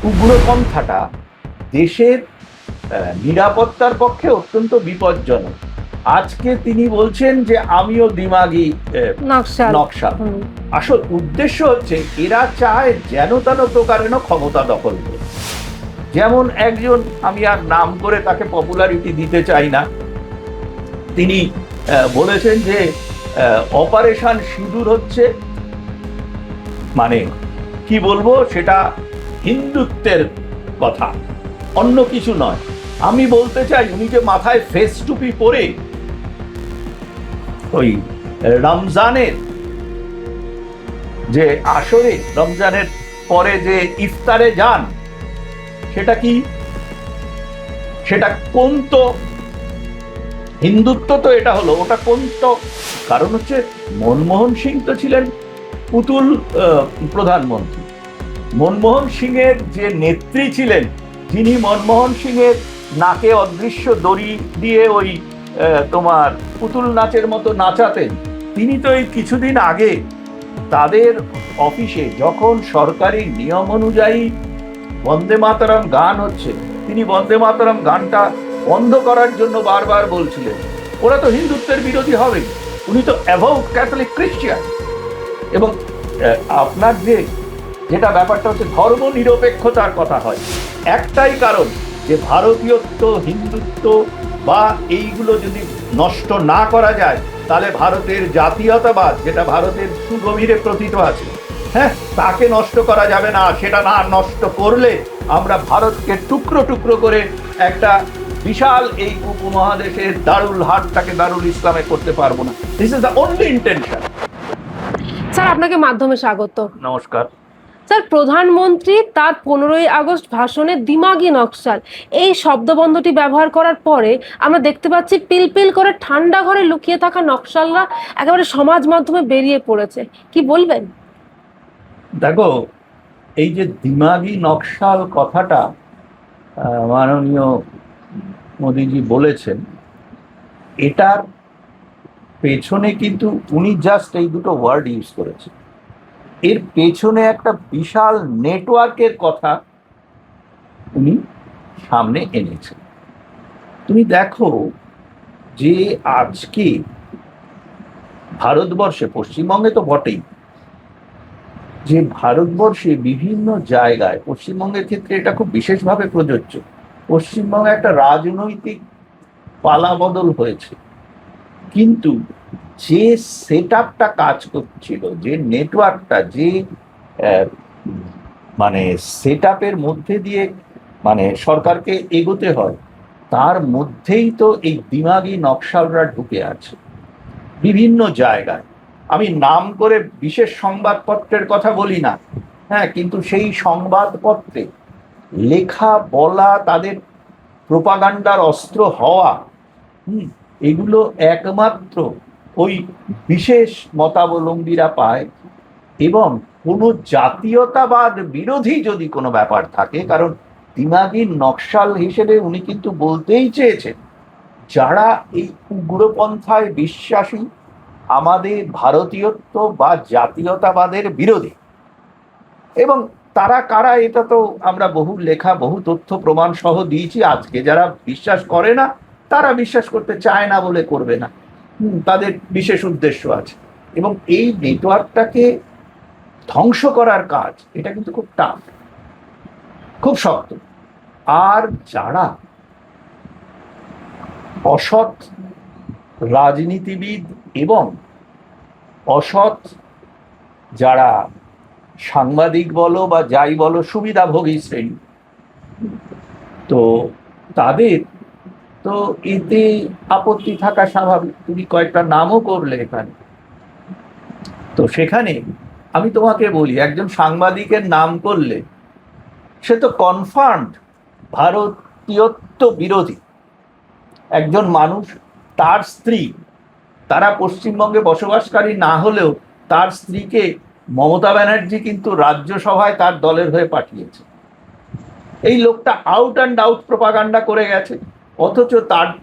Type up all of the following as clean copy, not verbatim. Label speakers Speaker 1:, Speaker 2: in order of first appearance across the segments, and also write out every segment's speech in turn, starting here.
Speaker 1: উগ্রপন্থাটা দেশের নিরাপত্তার পক্ষে অত্যন্ত বিপজ্জনক। আজকে তিনি বলছেন যে আমিও দিমাগি নকশাল। আসল উদ্দেশ্য হচ্ছে এরা চায় যেন তেন প্রকারেণ ক্ষমতা দখল করে। যেমন একজন, আমি আর নাম করে তাকে পপুলারিটি দিতে চাই না, তিনি বলেছেন যে অপারেশন সিঁদুর হচ্ছে, মানে কি বলবো, সেটা হিন্দুত্বের কথা, অন্য কিছু নয়। আমি বলতে চাই, উনি যে মাথায় ফেস টুপি পরে ওই রমজানের যে আসরে, রমজানের পরে যে ইফতারে যান, সেটা কি, সেটা কোন তো হিন্দুত্ব? তো এটা হলো, ওটা কোন তো? কারণ হচ্ছে মনমোহন সিং তো ছিলেন পুতুল প্রধানমন্ত্রী। মনমোহন সিং এর যে নেত্রী ছিলেন, যিনি মনমোহন সিং এর নাকে অদৃশ্য দড়ি দিয়ে ওই তোমার পুতুল নাচের মতো নাচাতেন, তিনি তো এই কিছুদিন আগে তাদের অফিসে যখন সরকারি নিয়ম অনুযায়ী বন্দে মাতরম গান হচ্ছে, তিনি বন্দে মাতরম গানটা বন্ধ করার জন্য বারবার বলছিলেন। ওরা তো হিন্দুত্বের বিরোধী হবে, উনি তো অ্যাভাউট ক্যাথলিক খ্রিস্টান। এবং আপনার যেটা ব্যাপারটা হচ্ছে ধর্ম নিরপেক্ষতার কথা হয়, একটাই কারণ, যে ভারতীয়ত্ব, হিন্দুত্ব বা এইগুলো যদি নষ্ট না করা যায়, তাহলে ভারতের জাতীয়তাবাদ, যেটা ভারতের সুগভীরে প্রথিত আছে, হ্যাঁ, তাকে নষ্ট করা যাবে না। সেটা না নষ্ট করলে আমরা ভারতকে টুকরো টুকরো করে একটা বিশাল এই উপমহাদেশের দারুল হাটটাকে দারুল ইসলামে করতে পারবো না। This is the only intention.
Speaker 2: Sir, আপনাকে মাধ্যমে স্বাগত।
Speaker 1: নমস্কার
Speaker 2: স্যার, প্রধানমন্ত্রী তার 15ই আগস্ট ভাষণে দিমাগি নকশাল এই শব্দবন্ধটি ব্যবহার করার পরে আমরা দেখতে পাচ্ছি পিলপিল করে ঠান্ডা ঘরে লুকিয়ে থাকা নকশালরা একেবারে সমাজ মাধ্যমে বেরিয়ে পড়েছে। কি বলবেন?
Speaker 1: দেখো, এই যে দিমাগি নকশাল কথাটা মাননীয় মোদিজি বলেছেন, এটার পেছনে কিন্তু উনি জাস্ট এই দুটো ওয়ার্ড ইউজ করেছেন, এর পেছনে একটা বিশাল নেটওয়ার্কের কথা উনি সামনে এনেছেন। তুমি দেখো যে আজকে ভারতবর্ষে, পশ্চিমবঙ্গে তো বটেই, যে ভারতবর্ষে বিভিন্ন জায়গায়, পশ্চিমবঙ্গের ক্ষেত্রে এটা খুব বিশেষভাবে প্রযোজ্য, পশ্চিমবঙ্গে একটা রাজনৈতিক পালাবদল হয়েছে, কিন্তু যে সেট আপটা কাজ করছিল, যে নেটওয়ার্কটা, যে মানে সেট আপের মধ্যে দিয়ে মানে সরকারকে এগোতে হয়, তার মধ্যেই তো এই দিমাগি নকশালরা ঢুকে আছে বিভিন্ন জায়গায়। আমি নাম করে বিশেষ সংবাদপত্রের কথা বলি না, হ্যাঁ, কিন্তু সেই সংবাদপত্রে লেখা বলা, তাদের প্রোপাগান্ডার অস্ত্র হওয়া, এগুলো একমাত্র ওই বিশেষ মতাবলম্বীরা পায়। এবং কোনো জাতীয়তাবাদ বিরোধী যদি কোনো ব্যাপার থাকে, কারণ দিমাগি নকশাল হিসেবে উনি কিন্তু বলতেই চেয়েছেন যারা এই উগ্রপন্থায় বিশ্বাসী, আমাদের ভারতীয়ত্ব বা জাতীয়তাবাদের বিরোধী। এবং তারা কারা, এটা তো আমরা বহু লেখা, বহু তথ্য প্রমাণ সহ দিয়েছি। আজকে যারা বিশ্বাস করে না, তারা বিশ্বাস করতে চায় না বলে করবে না, তাদের বিশেষ উদ্দেশ্য আছে। এবং এই নেটওয়ার্কটাকে ধ্বংস করার কাজ, এটা কিন্তু খুব টাফ, খুব শক্ত। আর যারা অসৎ রাজনীতিবিদ এবং অসৎ যারা সাংবাদিক বলো বা যাই বলো, সুবিধাভোগী শ্রেণী, তো তাদের তো এতে আপত্তি থাকা স্বাভাবিক। তুমি কয়েকটা নামও করলে এখানে, তো সেখানে আমি তোমাকে বলি, একজন সাংবাদিকের নাম করলে সে তো কনফার্মড ভারতীয়ত্ব বিরোধী একজন মানুষ। তার স্ত্রী, তারা পশ্চিমবঙ্গে বসবাসকারী না হলেও তার স্ত্রীকে মমতা ব্যানার্জি কিন্তু রাজ্যসভায় তার দলের হয়ে পাঠিয়েছে। এই লোকটা আউট অ্যান্ড আউট প্রোপাগান্ডা করে গেছে। অথচ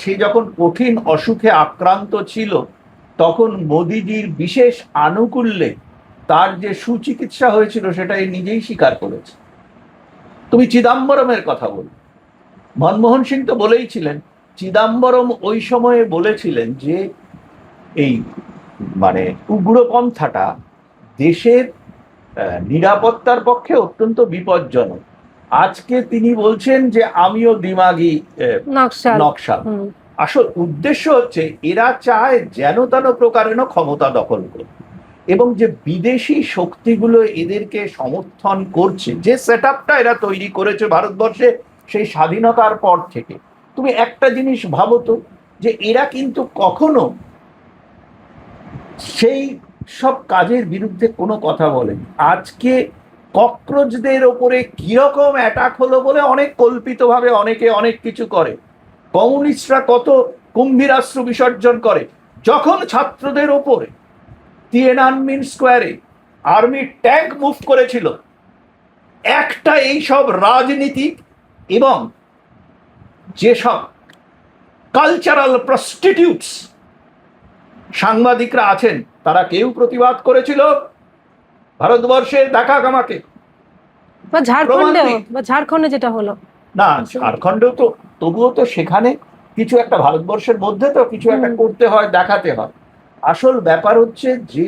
Speaker 1: সে যখন কঠিন অসুখে আক্রান্ত ছিল, তখন মোদিজির বিশেষ আনুকূল্যে তার যে সুচিকিৎসা হয়েছিল, সেটা নিজেই স্বীকার করেছে। তো তুমি চিদাম্বরমের কথা বলো, মনমোহন সিং তো বলেইছিলেন, চিদাম্বরম ওই সময়ে বলেছিলেন যে এই মানে উগ্রপন্থাটা দেশের নিরাপত্তার পক্ষে অত্যন্ত বিপজ্জনক। আজকে তিনি বলছেন যে আমিও দিমাগি নকশাল। আসল উদ্দেশ্য হচ্ছে এরা চায় যেন তেন প্রকারেণ ক্ষমতা দখল করবে, এবং যে বিদেশি শক্তিগুলো এদেরকে সমর্থন করছে, যে সেট আপটা এরা তৈরি করেছে ভারতবর্ষে সেই স্বাধীনতার পর থেকে, তুমি একটা জিনিস ভাবো তো, যে এরা কিন্তু কখনো সেই সব কাজের বিরুদ্ধে কোনো কথা বলেনি। আজকে ককরোচদের ওপরে কিরকম অ্যাটাক হলো বলে অনেক কল্পিতভাবে অনেকে অনেক কিছু করে। কমিউনিস্টরা কত কুম্ভীরাস্ত্র বিসর্জন করে। যখন ছাত্রদের ওপরে তিয়েনানমেন স্কোয়ারে আর্মি ট্যাঙ্ক মুভ করেছিল, একটা এইসব রাজনীতিক এবং যেসব কালচারাল প্রস্টিটিউটস সাংবাদিকরা আছেন, তারা কেউ প্রতিবাদ করেছিল ভারতবর্ষে দেখা আমাকে,
Speaker 2: বা ঝাড়খণ্ডে যেটা হলো
Speaker 1: না, ঝাড়খণ্ডেও তো তবুও তো সেখানে কিছু একটা ভারতবর্ষের মধ্যে তো কিছু একটা করতে হয়, দেখাতে হয়। আসল ব্যাপার হচ্ছে যে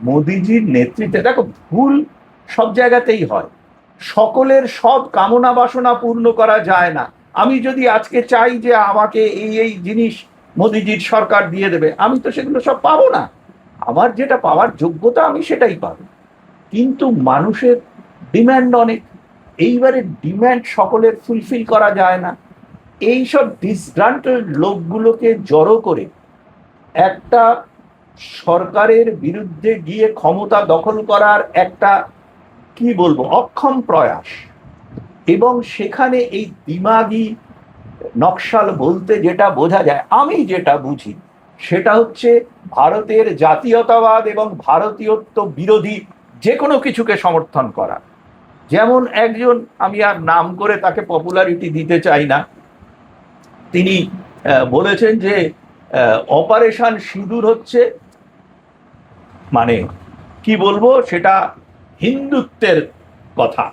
Speaker 1: মোদিজির নেতৃত্বে, দেখো ভুল সব জায়গাতেই হয়, সকলের সব কামনা বাসনা পূর্ণ করা যায় না। আমি যদি আজকে চাই যে আমাকে এই এই জিনিস মোদিজির সরকার দিয়ে দেবে, আমি তো সেগুলো সব পাবো না। আমার যেটা পাওয়ার যোগ্যতা আমি সেটাই পাবো, কিন্তু মানুষের ডিম্যান্ড অনেক, এইবারে ডিম্যান্ড সকলের ফুলফিল করা যায় না। এইসব ডিসগ্রান্টেড লোকগুলোকে জড়ো করে একটা সরকারের বিরুদ্ধে গিয়ে ক্ষমতা দখল করার একটা কি বলবো অক্ষম প্রয়াস, এবং সেখানে এই দিমাগি নকশাল বলতে যেটা বোঝা যায়, আমি যেটা বুঝি সেটা হচ্ছে ভারতের জাতীয়তাবাদ এবং ভারতীয়ত্ব বিরোধী যে কোনো কিছুকে সমর্থন করা। যেমন একজন, আমি আর নাম করে তাকে পপুলারিটি দিতে চাই না, তিনি বলেছেন যে অপারেশন সিঁদুর হচ্ছে মানে কি বলবো সেটা হিন্দুত্বের কথা,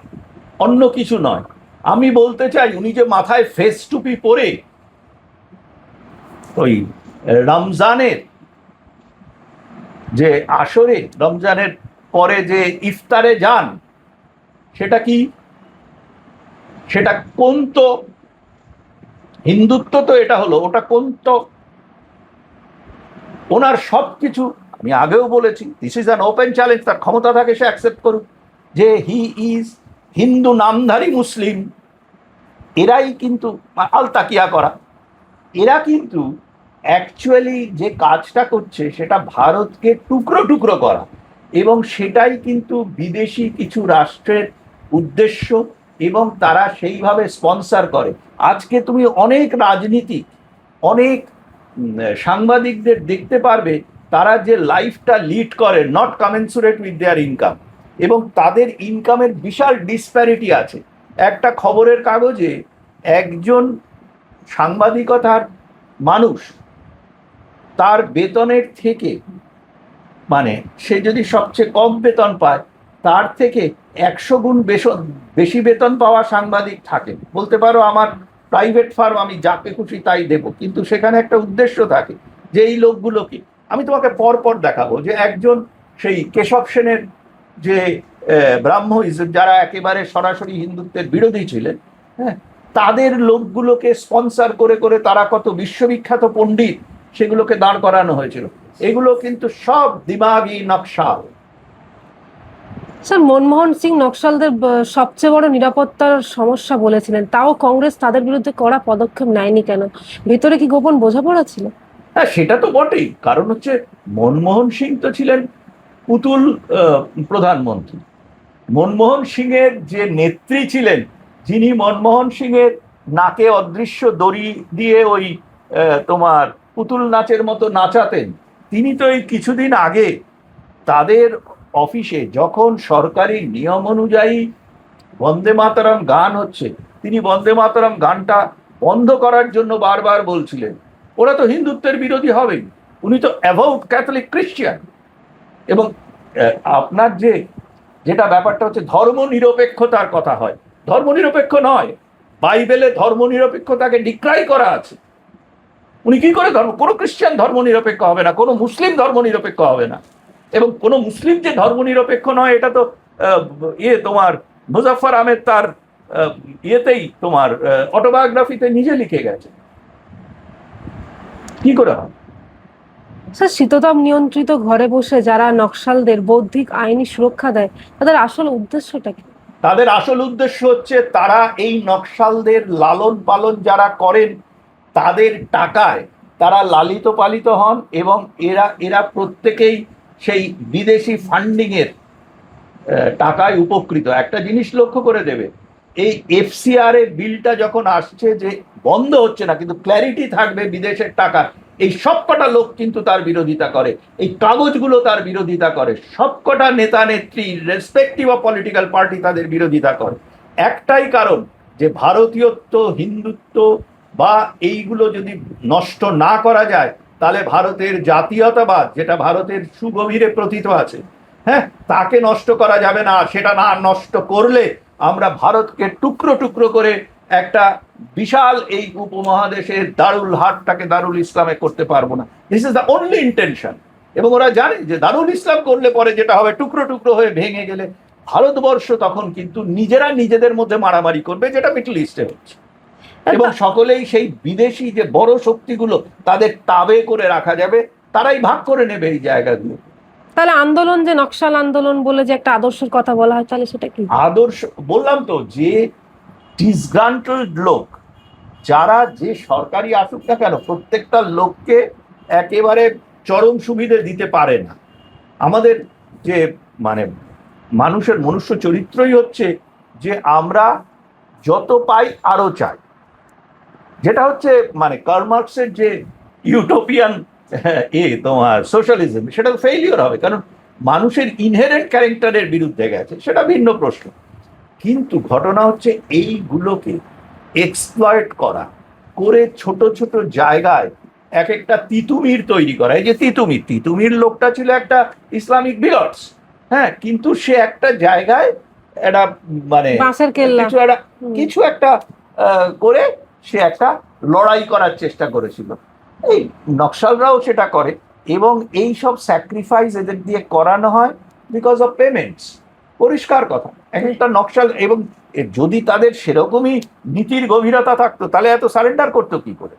Speaker 1: অন্য কিছু নয়। আমি বলতে চাই উনি যে মাথায় ফেস টুপি পরে ওই রমজানের যে আসরে, রমজানের পরে যে ইফতারে যান, সেটা কি, সেটা কোন তো হিন্দুত্ব তো এটা হলো, ওটা কোন তো ওনার সবকিছু, আমি আগেও বলেছি this is an open challenge, তার ক্ষমতা থাকে সে অ্যাকসেপ্ট করুক যে হি ইজ হিন্দু নামধারী মুসলিম। এরাই কিন্তু আলতাকিয়া করা, এরা কিন্তু অ্যাকচুয়ালি যে কাজটা করছে সেটা ভারতকে টুকরো টুকরো করা, এবং সেটাই কিন্তু বিদেশি কিছু রাষ্ট্রের উদ্দেশ্য, এবং তারা সেইভাবে স্পন্সর করে। আজকে তুমি অনেক রাজনীতিক, অনেক সাংবাদিকদের দেখতে পারবে তারা যে লাইফটা লিড করে নট কমেন্সুরেট উইথ দেয়ার ইনকাম, এবং তাদের ইনকামের বিশাল ডিসপ্যারিটি আছে। একটা খবরের কাগজে একজন সাংবাদিকতার মানুষ তার বেতনের থেকে মানে সে যদি সবচেয়ে কম বেতন পায়, তার থেকে 100 গুণ বেশি বেতন পাওয়া সাংবাদিক থাকে। বলতে পারো আমার প্রাইভেট ফার্ম, আমি যাকে খুশি তাই দেব, কিন্তু সেখানে একটা উদ্দেশ্য থাকে যে এই লোকগুলোকে আমি তোমাকে পরপর দেখাবো, যে একজন সেই কেশব সেনের যে ব্রাহ্মইজম, যারা একেবারে সরাসরি হিন্দুত্বের বিরোধী ছিলেন, হ্যাঁ, তাদের লোকগুলোকে স্পন্সর করে করে তারা কত বিশ্ববিখ্যাত পণ্ডিত সেগুলোকে দাঁড় করানো হয়েছিল। এগুলো কিন্তু সব দিমাগি নকশাল।
Speaker 2: স্যার, মনমোহন সিং নকশালদের সবচেয়ে বড় নিরাপত্তার সমস্যা বলেছিলেন, তাও কংগ্রেস তাদের বিরুদ্ধে কড়া পদক্ষেপ নেয়নি কেন? ভেতরে কি গোপন বোঝাপড়া ছিল?
Speaker 1: হ্যাঁ, সেটা তো বটেই। কারণ হচ্ছে মনমোহন সিং তো ছিলেন পুতুল প্রধানমন্ত্রী। মনমোহন সিং এর যে নেত্রী ছিলেন, যিনি মনমোহন সিং এর নাকে অদৃশ্য দড়ি দিয়ে ওই তোমার পুতুল নাচের মতো নাচাতেন, তিনি তো এই কিছুদিন আগে তাদের অফিসে যখন সরকারি নিয়ম অনুযায়ী বন্দে মাতরম গান হচ্ছে, তিনি বন্দে মাতরম গানটা বন্ধ করার জন্য বারবার বলছিলেন। ওরা তো হিন্দুত্বের বিরোধী হবেই, উনি তো অ্যাভাউট ক্যাথলিক খ্রিস্টান। এবং আপনার যেটা ব্যাপারটা হচ্ছে ধর্ম নিরপেক্ষতার কথা হয়, ধর্মনিরপেক্ষ নয়। বাইবেলে ধর্মনিরপেক্ষতাকে ডিক্রাই করা আছে। উনি কি করে কোনো খ্রিস্টান ধর্মনিরপেক্ষ হবে না, কোনো মুসলিম ধর্মনিরপেক্ষ হবে না। এবং কোনো মুসলিম যে ধর্মনিরপেক্ষ নয় এটা তো তোমার মুজাফফর আহমেদ তার ইয়েতেই তোমার অটোবায়োগ্রাফিতে নিজে লিখে গেছে। কি করে হবে?
Speaker 2: স্যার, শীততাপ নিয়ন্ত্রিত ঘরে বসে যারা নকশালদের বৌদ্ধিক আইনি সুরক্ষা দেয়, তাদের আসল উদ্দেশ্যটা কি?
Speaker 1: তাদের আসল উদ্দেশ্য হচ্ছে তারা এই নকশালদের লালন পালন যারা করেন তাদের টাকায় তারা লালিত পালিত হন, এবং এরা প্রত্যেকেই সেই বিদেশি ফান্ডিং এর টাকায় উপকৃত। একটা জিনিস লক্ষ্য করে দেবে, এই এফসিআর এর বিলটা যখন আসছে যে বন্ধ হচ্ছে না, কিন্তু ক্ল্যারিটি থাকবে বিদেশের টাকা, এই সবকটা লোক কিন্তু তার বিরোধিতা করে, এই কাগজগুলো তার বিরোধিতা করে, সবকটা নেতা নেত্রী রেসপেক্টিভ অফ পলিটিক্যাল পার্টি তাদের বিরোধিতা করে। একটাই কারণ, যে ভারতীয়ত্ব, হিন্দুত্ব বা এইগুলো যদি নষ্ট না করা যায় তাহলে ভারতের জাতীয়তাবাদ, যেটা ভারতের সুগভীরে প্রথিত আছে, হ্যাঁ, তাকে নষ্ট করা যাবে না। সেটা না নষ্ট করলে আমরা ভারতকে টুকরো টুকরো করে একটা বিশাল এই উপমহাদেশের দারুল হাটটাকে দারুল ইসলামে করতে পারবো না। This is the only intention. এবং ওরা জানে যে দারুল ইসলাম করলে পরে যেটা হবে, টুকরো টুকরো হয়ে ভেঙে গেলে ভারতবর্ষ তখন কিন্তু নিজেরা নিজেদের মধ্যে মারামারি করবে, যেটা মিডল ইস্টে হচ্ছে। এবং সকলেই সেই বিদেশি যে বড় শক্তিগুলো তাদের তাবে করে রাখা যাবে, তারাই ভাগ করে নেবে এই জায়গাগুলো।
Speaker 2: তাহলে আন্দোলন, যে নকশাল আন্দোলন বলে যে একটা আদর্শের কথা বলা হয়, তাহলে সেটা কি
Speaker 1: আদর্শ? বললাম তো যে ডিসগ্রান্টেড লোক যারা, যে সরকারি আসুক না কেন, প্রত্যেকটা লোককে একেবারে চরম সুবিধে দিতে পারে না। আমাদের যে মানে মানুষের মনুষ্য চরিত্রই হচ্ছে যে আমরা যত পাই আরো চাই, যেটা হচ্ছে মানে কার্ল মার্কসের যে ইউটোপিয়ান তোমার সোশ্যালিজম, সেটা ফেইলিওর হবে, কারণ মানুষের ইনহেরেন্ট ক্যারেক্টারের বিরুদ্ধে গেছে, সেটা ভিন্ন প্রশ্ন। কিন্তু ঘটনা হচ্ছে এইগুলোকে এক্সপ্লয়েট করা, করে ছোট ছোট জায়গায় এক একটা তিতুমির তৈরি করা। এই যে তিতুমির লোকটা ছিল একটা ইসলামিক বিগটস, হ্যাঁ, কিন্তু সে একটা জায়গায় একটা মানে কিছু একটা করে সে একটা লড়াই করার চেষ্টা করেছিল। এই নকশালরাও সেটা করে, এবং এই সব স্যাক্রিফাইস এদের দিয়ে করানো হয় বিকজ অফ পেমেন্টস। পরিষ্কার কথা, এক একটা নকশাল, এবং যদি তাদের সেরকমই নীতির গভীরতা থাকতো তাহলে এত সারেন্ডার করতো কি করে?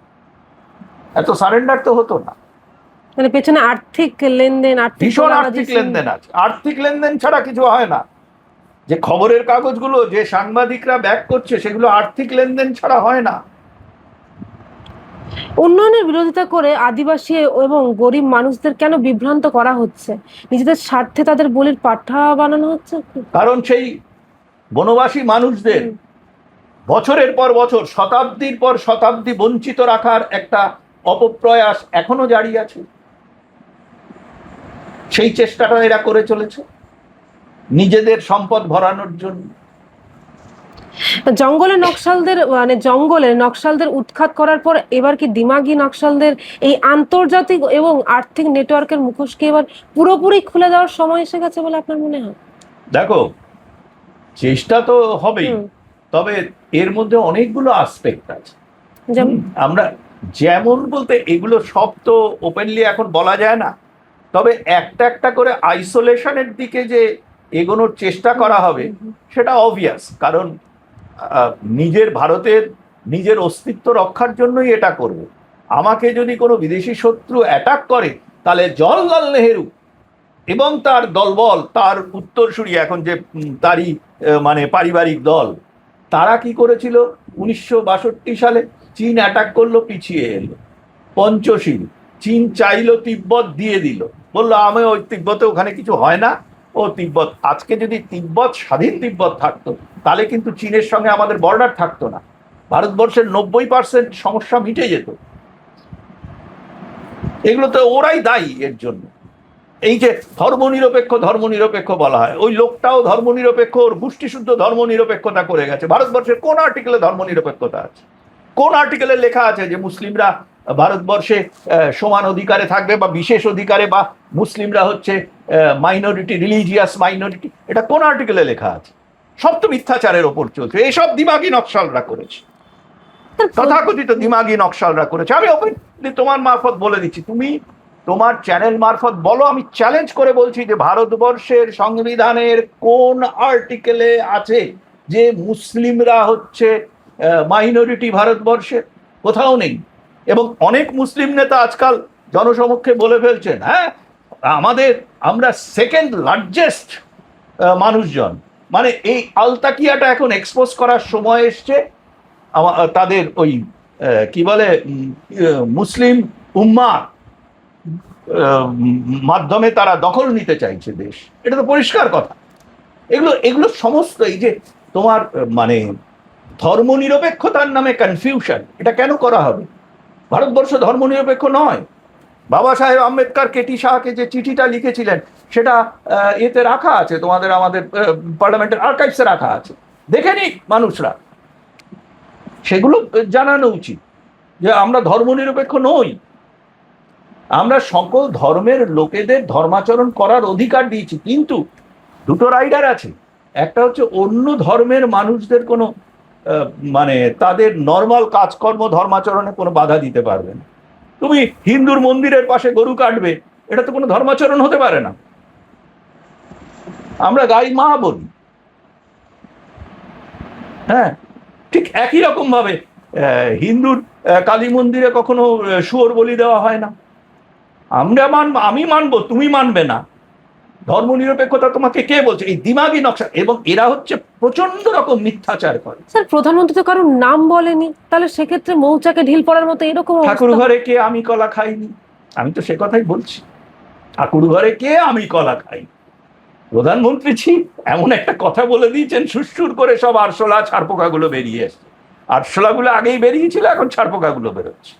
Speaker 1: এত সারেন্ডার তো হতো না।
Speaker 2: মানে পেছনে আর্থিক লেনদেন,
Speaker 1: ভীষণ আর্থিক লেনদেন আছে। আর্থিক লেনদেন ছাড়া কিছু হয় না। যে খবরের কাগজগুলো, যে সাংবাদিকরা ব্যাক করছে, সেগুলো আর্থিক লেনদেন ছাড়া হয় না।
Speaker 2: উন্নয়নের বিরোধিতা করে আদিবাসী এবং গরিব মানুষদের কেন বিভ্রান্ত করা হচ্ছে? নিজেদের স্বার্থে তাদের বলির পাঠা বানানো হচ্ছে।
Speaker 1: কারণ সেই বনবাসী মানুষদের বছরের পর বছর, শতাব্দীর পর শতাব্দী বঞ্চিত রাখার একটা অপপ্রয়াস এখনো জারি আছে। সেই চেষ্টাটা এরা করে চলেছে নিজেদের সম্পদ ভরানোর জন্য।
Speaker 2: জঙ্গলে নকশালদের উৎখাত করার পর এবার কি দিমাগি নকশালদের এই আন্তর্জাতিক এবং আর্থিক নেটওয়ার্কের মুখোশ কি এবার পুরোপুরি খুলে দেওয়ার সময় এসে গেছে বলে আপনার মনে হয়?
Speaker 1: দেখো, চেষ্টা তো হবেই, তবে এর মধ্যে অনেকগুলো আসপেক্ট আছে। আমরা যেমন বলতে, এগুলো সব তো ওপেনলি এখন বলা যায় না, তবে একটা একটা করে আইসোলেশনের দিকে যে এগোনোর চেষ্টা করা হবে সেটা অবভিয়াস। কারণ ভারতের নিজের অস্তিত্ব রক্ষার জন্যই এটা করবে। আমাকে যদি কোনো বিদেশি শত্রু অ্যাটাক করে, তাহলে জওহরলাল নেহেরু এবং তার দলবল, তার উত্তরসূরি এখন যে তারই মানে পারিবারিক দল, তারা কি করেছিল? 1962 সালে চীন অ্যাটাক করলো, পিছিয়ে এলো। পঞ্চশীল, চীন চাইলো, তিব্বত দিয়ে দিল, বললো আমি ওই তিব্বতে ওখানে কিছু হয় না, ও তিব্বত। আজকে যদি তিব্বত স্বাধীন তিব্বত থাকতো, তাহলে কিন্তু চীনের সঙ্গে আমাদের বর্ডার থাকতো না, ভারতবর্ষের 90% সমস্যা মিটে যেত। এগুলো তো ওরাই দায়ী এর জন্য। এই যে ধর্মনিরপেক্ষ বলা হয়, ওই লোকটাও ধর্মনিরপেক্ষ, ওর গোষ্ঠীশুদ্ধ ধর্মনিরপেক্ষতা করে গেছে। ভারতবর্ষের কোন আর্টিকেলে ধর্মনিরপেক্ষতা আছে? কোন আর্টিকেলে লেখা আছে যে মুসলিমরা ভারতবর্ষে সমান অধিকারে থাকবে বা বিশেষ অধিকারে, বা মুসলিমরা হচ্ছে মাইনরিটি, রিলিজিয়াস মাইনরিটি? এটা কোন আর্টিকেলে লেখা আছে? সব তো মিথ্যাচারের ওপর চলছে। এইসব দিমাগি নকশালরা করেছে, তথাকথিত দিমাগি নকশালরা করেছে। আমি ওপেনলি তোমার মারফত বলে দিচ্ছি, তুমি তোমার চ্যানেল মারফত বলো, আমি চ্যালেঞ্জ করে বলছি যে ভারতবর্ষের সংবিধানের কোন আর্টিকেলে আছে যে মুসলিমরা হচ্ছে মাইনরিটি ভারতবর্ষে? কোথাও নেই। এবং অনেক মুসলিম নেতা আজকাল জনসমক্ষে বলে ফেলছেন, হ্যাঁ আমরা সেকেন্ড লার্জেস্ট মানুষজন, মানে এই আলতাকিয়াটা এখন এক্সপোজ করার সময় এসছে। তাদের ওই কি বলে মুসলিম উম্মা মাধ্যমে তারা দখল নিতে চাইছে দেশ, এটা তো পরিষ্কার কথা। এগুলো সমস্ত এই যে তোমার মানে ধর্মনিরপেক্ষতার নামে কনফিউশন, এটা কেন করা হবে? ভারতবর্ষ ধর্মনিরপেক্ষ নয়। বাবা সাহেব আম্বেদকর কেটি শাহকে যে চিঠিটা লিখেছিলেন সেটা এতে রাখা আছে, আমাদের পার্লামেন্টের আর্কাইভসে রাখা আছে, দেখে নিক মানুষরা। সেগুলো জানানো উচিত যে আমরা ধর্মনিরপেক্ষ নই, আমরা সকল ধর্মের লোকেদের ধর্মাচরণ করার অধিকার দিয়েছি, কিন্তু দুটো রাইডার আছে। একটা হচ্ছে অন্য ধর্মের মানুষদের কোনো মানে তাদের নর্মাল কাজকর্ম ধর্মাচরণে কোনো বাধা দিতে পারবে না। তুমি হিন্দুর মন্দিরের পাশে গরু কাটবে, এটা তো কোনো ধর্মাচরণ হতে পারে না। আমরা গাই মা বলি, হ্যাঁ, ঠিক একই রকম ভাবে হিন্দুর কালী মন্দিরে কখনো শুয়োর বলি দেওয়া হয় না। আমি মানবো, তুমি মানবে না। ধর্মনিরপেক্ষতা তোমাকে কে বলছে? এই দিমাগি নকশা। এবং এরা হচ্ছে প্রচন্ড রকম মিথ্যাচার করে।
Speaker 2: স্যার, প্রধানমন্ত্রী তো কারোর নাম বলেনি, তাহলে সেক্ষেত্রে মৌচাকে ঢিল পড়ার মতো এরকম
Speaker 1: ঠাকুর ঘরে কে আমি কলা খাইনি, আমি তো সে কথাই বলছি। ঠাকুর ঘরে কে আমি কলা খাই? প্রধানমন্ত্রী এমন একটা কথা বলে দিয়েছেন, সুরসুর করে সব আরশোলা ছারপোকাগুলো বেরিয়ে এসছে। আরশোলাগুলো আগেই বেরিয়েছিল, এখন ছারপোকাগুলো বেরোচ্ছে।